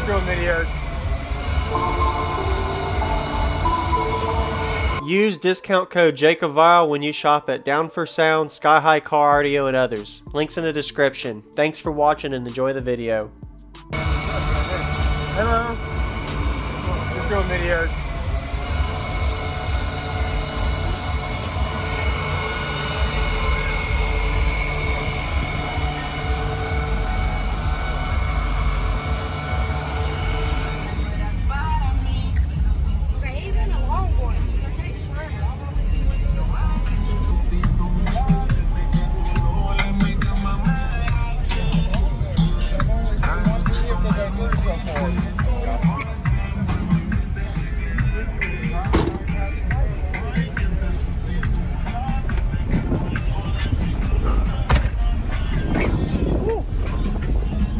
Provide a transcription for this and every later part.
doing videos. Use discount code JACOBVILE when you shop at Down for Sound, Sky High Car Audio, and others. Links in the description. Thanks for watching and enjoy the video. Hello. Just doing videos.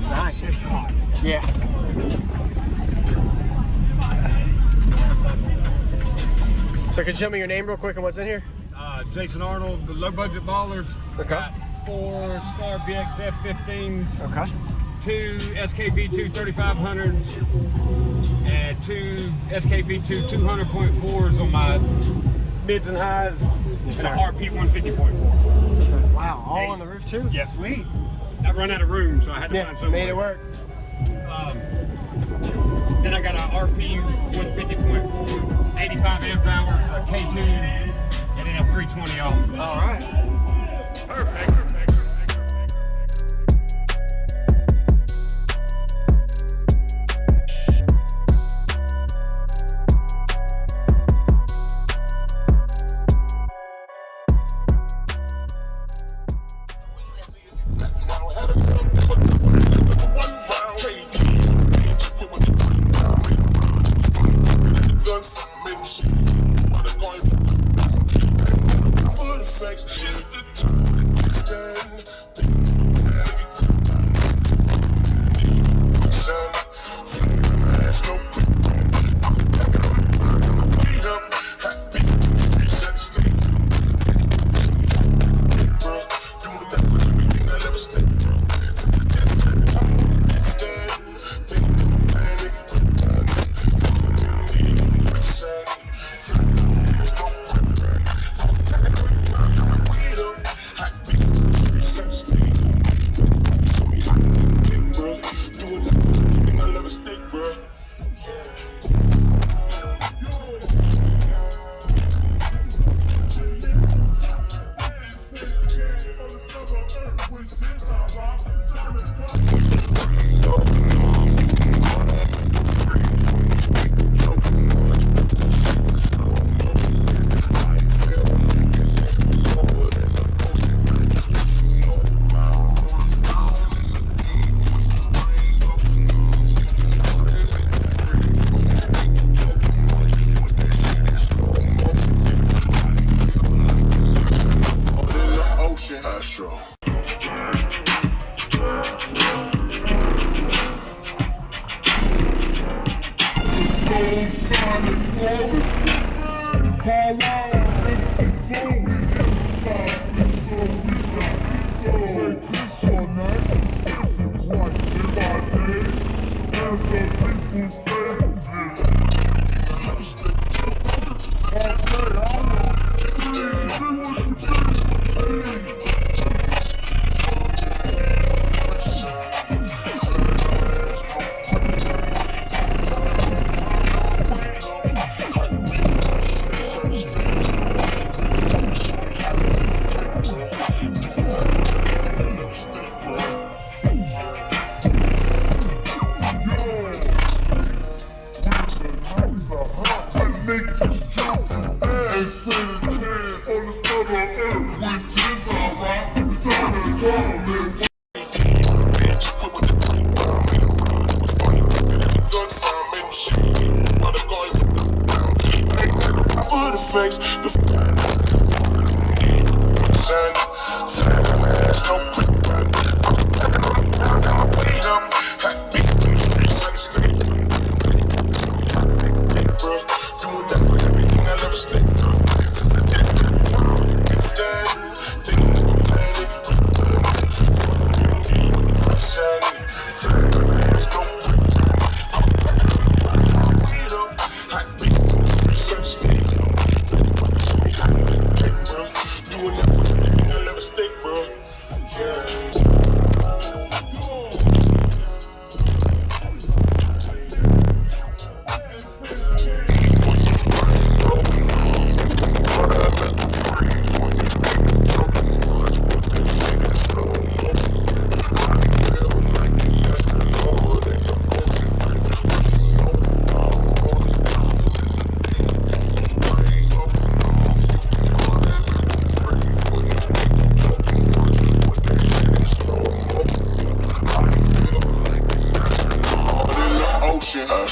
Nice. Yeah. So can you tell me your name real quick and what's in here? Jason Arnold, the Low Budget Ballers. Okay. Got 4 Skar BX F15s. Okay. 2 SKB2 3500s and 2 SKB2 200.4s on my mids and highs. Yes, and sir. a RP 150.4. Wow, all on the roof too? Yeah. Sweet. I run out of room, so I had to Yeah, find something. made it work. Then I got a RP 150.4, 85 amp hours, a K2, and then a 320 ohm. All right. Perfect.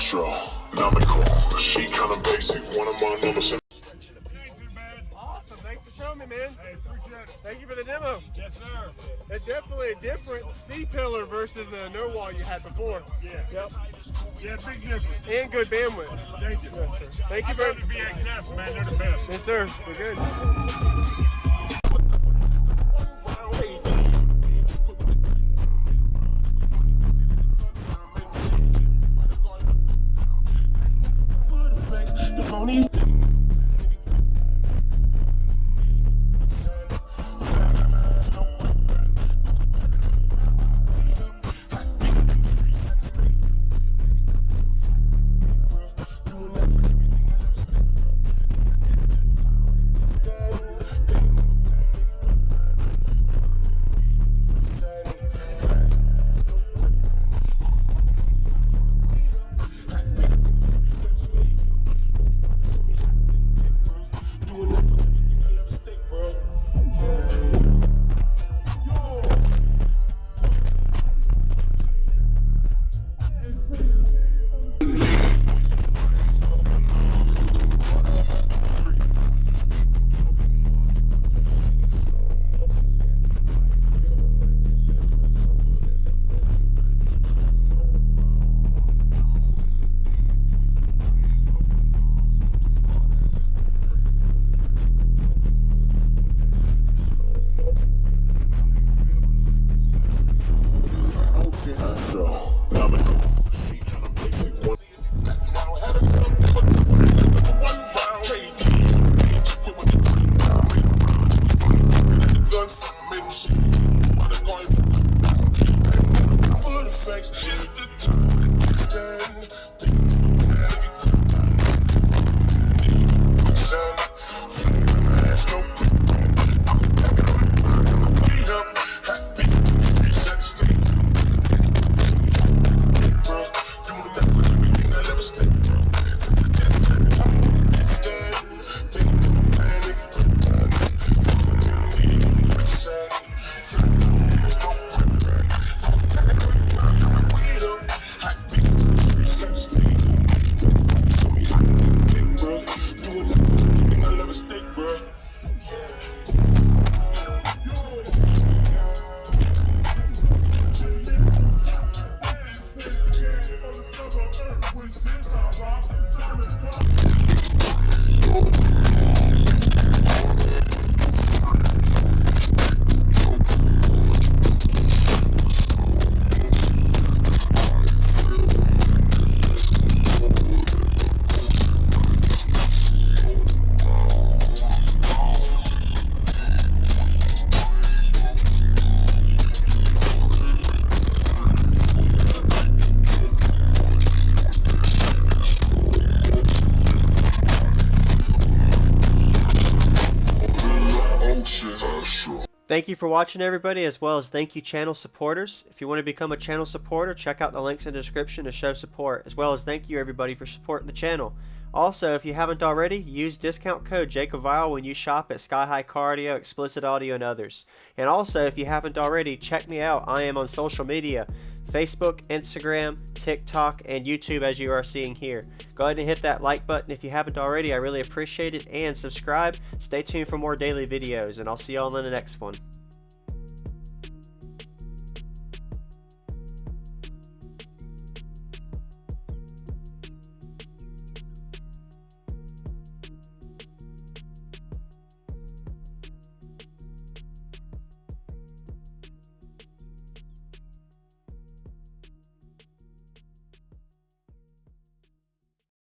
astronomical. She kinda basic, one of my numbers. Awesome, thanks for showing me, man. Hey, appreciate it. Thank you for the demo. Yes, sir. It's definitely a different C-pillar versus the no wall you had before. Yeah. Yep. Yeah, big difference. And good bandwidth. Thank you. Yes, sir. Thank you I very love the VXS, man. They're the best. Yes, sir. We're good. Thank you for watching, everybody, as well as thank you channel supporters. If you want to become a channel supporter, check out the links in the description to show support, as well as thank you everybody for supporting the channel. Also, if you haven't already, use discount code JACOVILE when you shop at Sky High Car Audio, Explicit Audio, and others. And also, if you haven't already, check me out. I am on social media, Facebook, Instagram, TikTok, and YouTube, as you are seeing here. Go ahead and hit that like button if you haven't already. I really appreciate it. And subscribe. Stay tuned for more daily videos, and I'll see y'all in the next one.